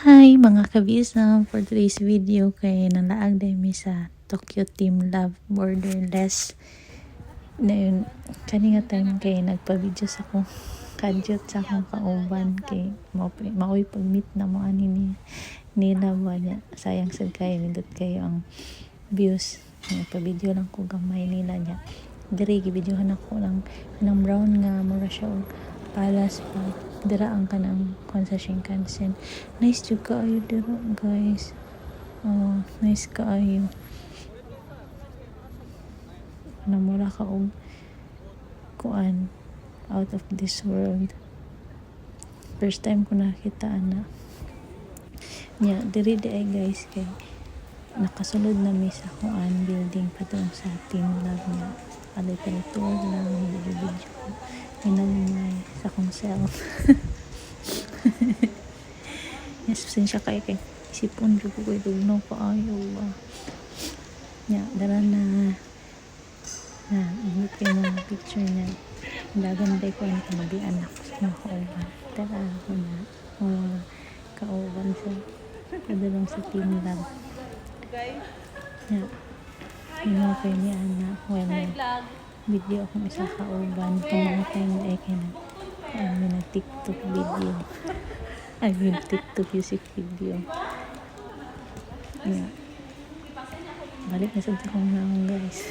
Hi mga kabisam, for today's video kay nalaag din mi sa Tokyo Team Love Borderless na yun, kani nga time kay nagpa-video sa akong kadyot sa akong kauban kay maoy pag-meet na mo ani nila ba niya, sayang sad kayo nindot kayo ang views, nagpa-video lang ko gamay nila niya diri gibidyohan ako ng brown nga mura siya og palas pa dira ang kanang kon sa Shinkansen. Nice jud kaayo dira guys. Oh, nice kaayo. Namura ka og kuan out of this world. First time ko nakita ana. Nya diri ay guys kay nakasulod na mi sa kuan building patong sa Team Love niya. Alay tour lang video ko. Hinamay sa kong self. Yes, pasensya kay isipon jud ko kay dugnaw kaayo ba. Nya dara na kay mga picture niya. Dagan day ko ang kanabian ako sa mga kauban. Tara ako na kauban sa kadalong sa Team Love. Nya kay ni ana when video akong isa kauban kumain ay kay na TikTok video. I mean TikTok music video. Yeah. Balik na sa akong naong guys.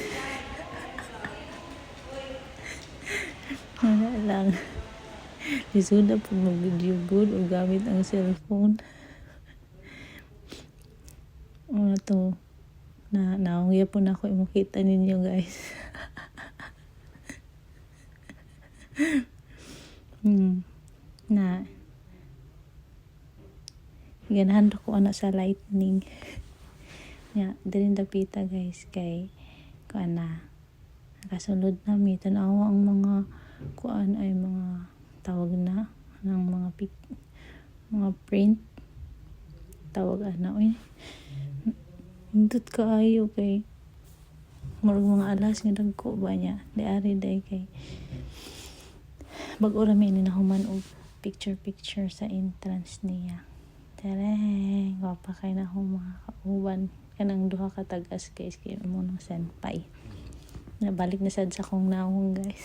Wala lang. Lisuda po mag-video good o gamit ang cellphone. Ano to? Naungya po na ako imakita ninyo guys. Na ganahan ko ana sa lightning ya din dapita guys kay kuan na nakasulod na mi tan-awa ang mga kuan ay mga tawag na ng mga print tawag ana oy hindot kaayo kay murag mga alas nga dagko ba niya di ari day kay bag-o ra mi ni nahuman og picture sa entrance niya. Tareng, wapa kay na akong mga kauban. Kanang duha ka tagas guys, kaya mo ng senpai. Nabalik na sad sa kong naong guys.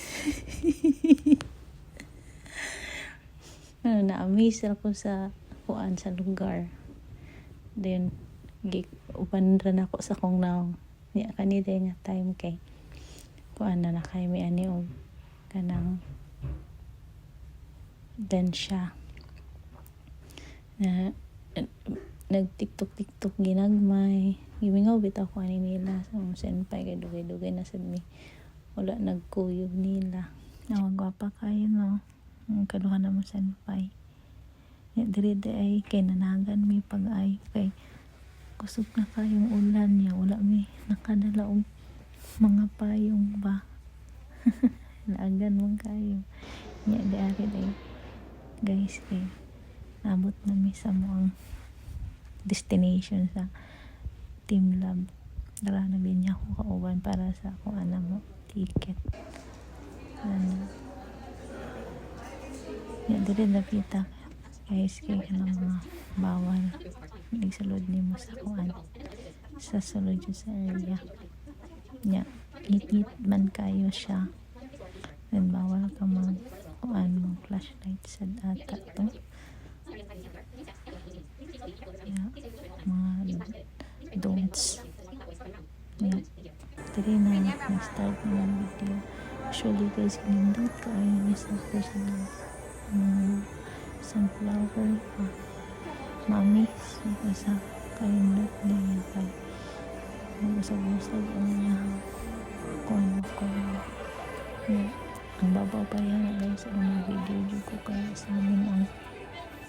Na-amaze ako sa kuan sa lugar. Then, uban rin ako sa kong naong. Niya kanila nga time kay kuan na kay may ani og kanang then siya na nag-tiktok ginagmay gimingaw bitaw ko ani nila sa senpai kay dugay na sad mi wala nagkuyog nila nawagwapa kayo no ang kaduha na mo senpai diri ay kay nanagan mi pag-ay kay kusog na kayong ulan niya wala mi nakadala og mga payong ba laagan mo kayo niya di ari day guys kay abot na mi sa moang destination sa Team Love. Dara na binya ako kauban para sa kung ano mo ticket. Ya dire napita guys kay kanang mga bawal nagsulod nimo sa kuan sa sulod sa area. Ya ngit man kayo siya. Then bawal ka mag kuan mo flashlight sa ata to. Yeah, mga don'ts. Yeah. Dili na start na yung video. Actually guys, kinindot ko ay sa personal sunflower mami sa kaindot na yan kay magusag-usag ang niya kuan ko. Yeah. Ang babaw pa yan guys ang mga video dyan ko kaya sa amin ang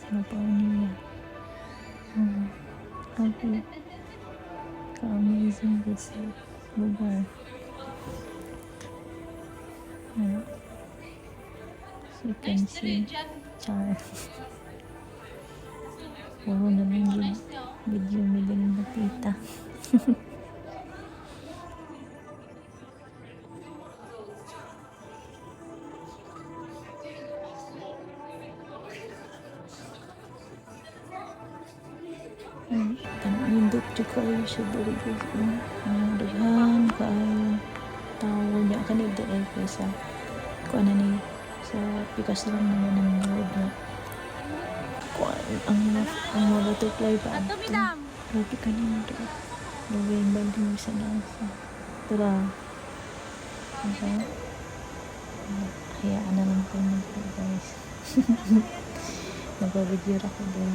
napaw niya happy ka-amazing this lugar so you can see char puro na lang yung video magaling nakita. Nindot jud kayo siya diri guys. Daghan kaayo tao niya kanina ay kaysa kuan na ni sa pikas lang naman ng road na kuan ang mga butterfly pa ato grabe kanina do lagay ba din sa nasa tara ano hayaan na lang po nito guys. Nagpa-video ako din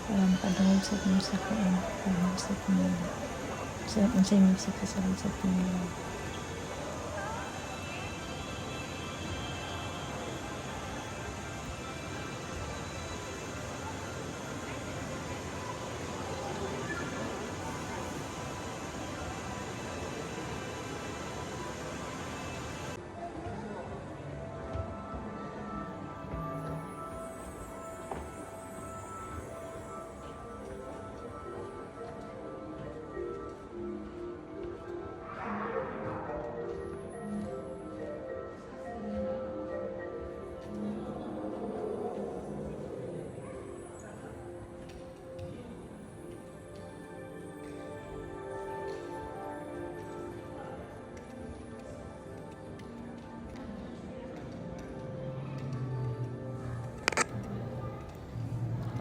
para makadungog sa music ko para music nila sa unsay music sa nila.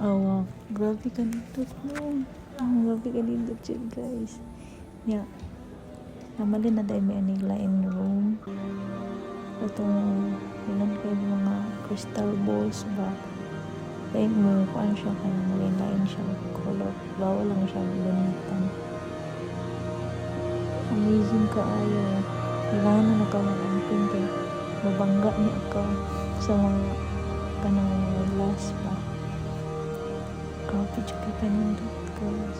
Oh wow, grabe ka nito no. Grabe ka nito guys. Yeah. Namali na dahil may aning lain room. Itong ilan kayo mga crystal balls ba? Lain mo, kuan siya kaya lain siya color. Bawal lang siya gamitan. Amazing ka ayo. Kailangan na nakamampin kay mabangga niya ka sa mga kanang last pa. Grabe juga ka nindot guys.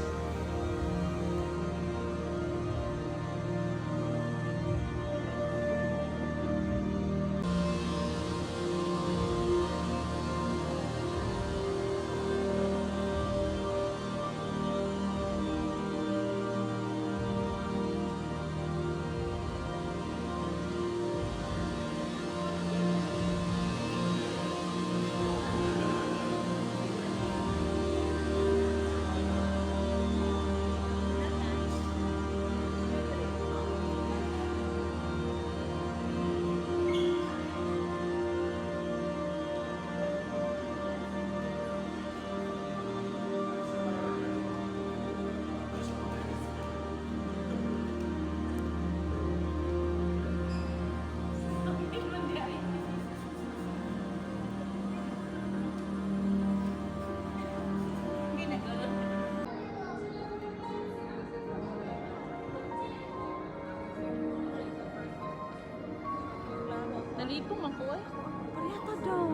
Nalipong ako eh. Pariyata daw.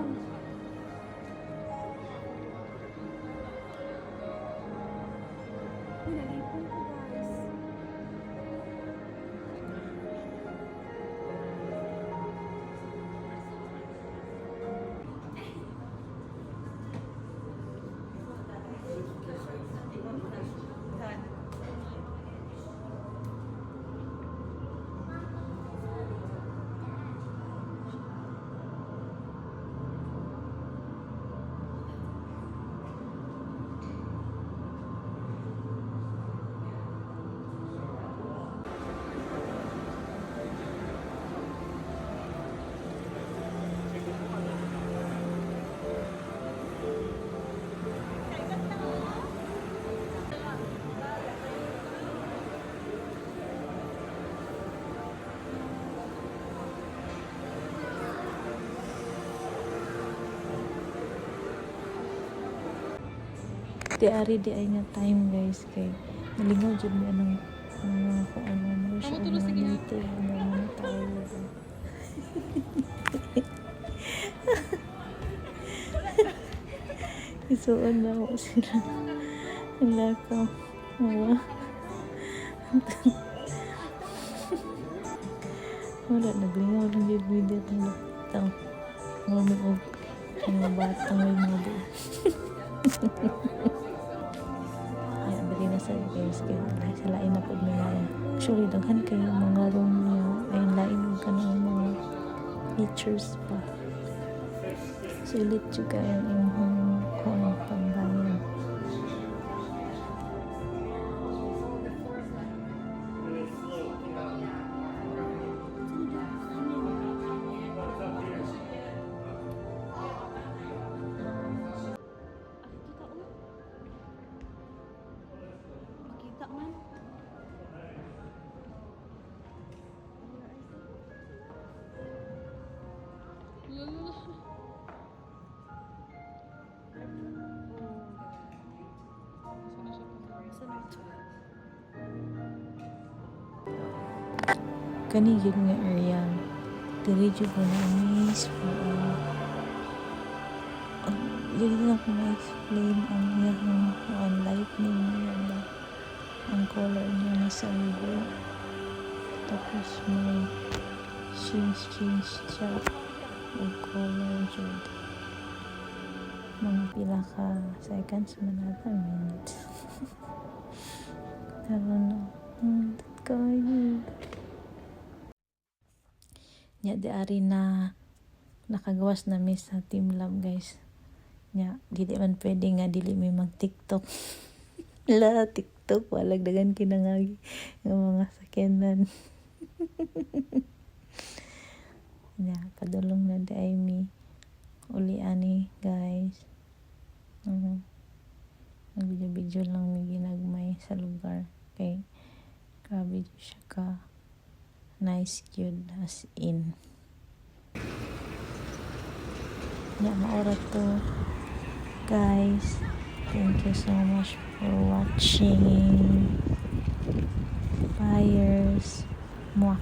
Nalipong ko guys. Di ari di ay nga time guys kay nalingaw jud mi anong kung ano mo siya nito ano tayo ba. Isuon na ako sila. Ang lakaw. Wala. Wala, naglingaw lang yung video itong ngumig o mga batang may mga buo. Kaya bali na sa guys kaya sa lain na po may actually daghan kayo mga room niya ay lain ka ng mga features pa sulit juga yung kung pambayan kani yun nga area diri jud ko na miss yun lang ko na-explain ang iyang lightning niya ba ang color niya nasa ulo tapos may change siya ang color jud mga pila ka seconds man ata minutes karon kayo nya di ari na nakagawas na mi sa Team Love guys nya dili man pwede nga dili may mag TikTok la TikTok walag dagan kinangagi ng mga sakyanan nya padulong na di ay mi uli ani guys nag-video lang mi ginagmay sa lugar kay grabe siya ka nice cute as in nya maorat to guys. Thank you so much for watching. Buyers. Mwah.